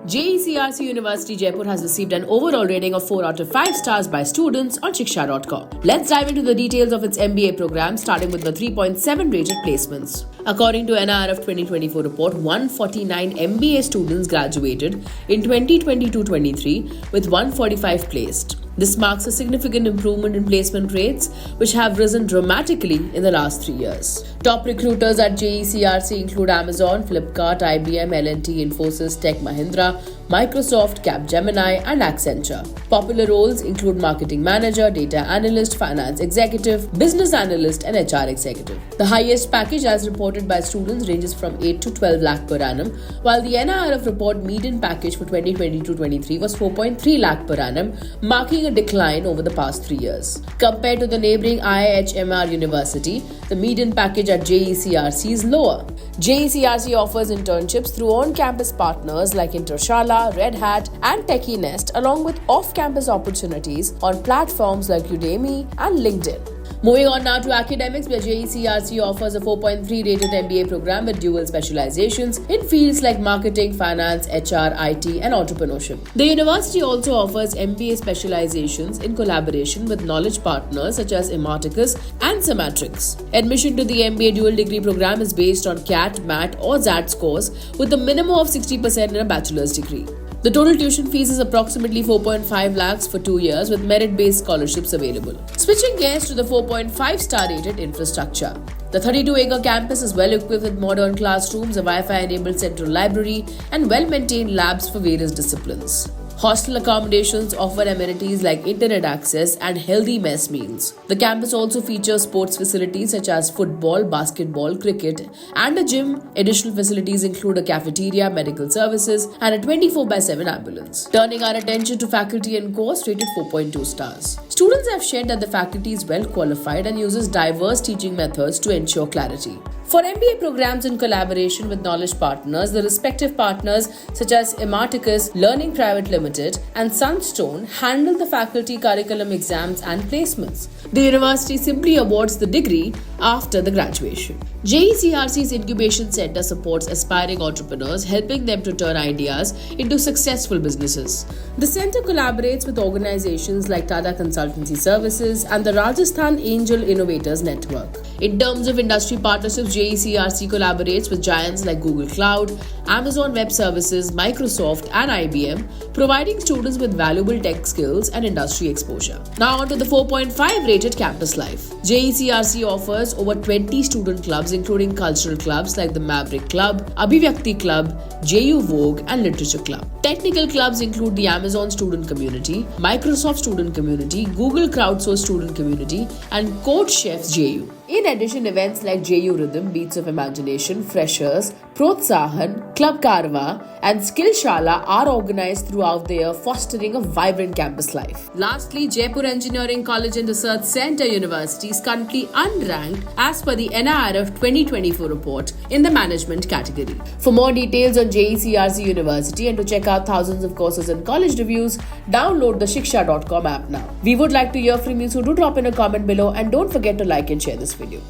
JECRC University Jaipur has received an overall rating of 4 out of 5 stars by students on Shiksha.com. Let's dive into the details of its MBA program, starting with the 3.7 rated placements. According to NIRF 2024 report, 149 MBA students graduated in 2022-23 with 145 placed. This marks a significant improvement in placement rates, which have risen dramatically in the last 3 years. Top recruiters at JECRC include Amazon, Flipkart, IBM, L&T, Infosys, Tech Mahindra, Microsoft, Capgemini, and Accenture. Popular roles include marketing manager, data analyst, finance executive, business analyst, and HR executive. The highest package as reported by students ranges from 8 to 12 lakh per annum, while the NIRF report median package for 2022-23 was 4.3 lakh per annum, marking a decline over the past 3 years. Compared to the neighboring IIHMR University, the median package at JECRC is lower. JECRC offers internships through on-campus partners like Intershala, Red Hat, and Techie Nest, along with off-campus opportunities on platforms like Udemy and LinkedIn. Moving on now to academics, where JECRC offers a 4.3 rated MBA program with dual specializations in fields like marketing, finance, HR, IT, and entrepreneurship. The university also offers MBA specializations in collaboration with knowledge partners such as Ematicus and Symmetrics. Admission to the MBA dual degree program is based on CAT, MAT, or XAT scores with a minimum of 60% in a bachelor's degree. The total tuition fees is approximately 4.5 lakhs for 2 years with merit-based scholarships available. Switching gears to the 4.5 star rated infrastructure. The 32-acre campus is well equipped with modern classrooms, a Wi-Fi enabled central library, and well-maintained labs for various disciplines. Hostel accommodations offer amenities like internet access and healthy mess meals. The campus also features sports facilities such as football, basketball, cricket, and a gym. Additional facilities include a cafeteria, medical services, and a 24/7 ambulance. Turning our attention to faculty and course, rated 4.2 stars. Students have shared that the faculty is well qualified and uses diverse teaching methods to ensure clarity. For MBA programs in collaboration with knowledge partners, the respective partners such as Ematicus, Learning Private Limited, and Sunstone handle the faculty curriculum exams and placements. The university simply awards the degree after the graduation. JECRC's Incubation Center supports aspiring entrepreneurs, helping them to turn ideas into successful businesses. The center collaborates with organizations like Tata Consultancy Services and the Rajasthan Angel Innovators Network. In terms of industry partnerships, JECRC collaborates with giants like Google Cloud, Amazon Web Services, Microsoft, and IBM, providing students with valuable tech skills and industry exposure. Now on to the 4.5 rated campus life. JECRC offers over 20 student clubs, including cultural clubs like the Maverick Club, Abhivyakti Club, JU Vogue, and Literature Club. Technical clubs include the Amazon Student Community, Microsoft Student Community, Google Crowdsource Student Community, and Code Chefs JU. In addition, events like JU Rhythm, Beats of Imagination, Freshers, Protsahan, Club Karwa, and Skillshala are organized throughout the year, fostering a vibrant campus life. Lastly, Jaipur Engineering College and Research Centre University is currently unranked as per the NIRF 2024 report in the management category. For more details on JECRC University and to check out thousands of courses and college reviews, download the Shiksha.com app now. We would like to hear from you, so do drop in a comment below and don't forget to like and share this video.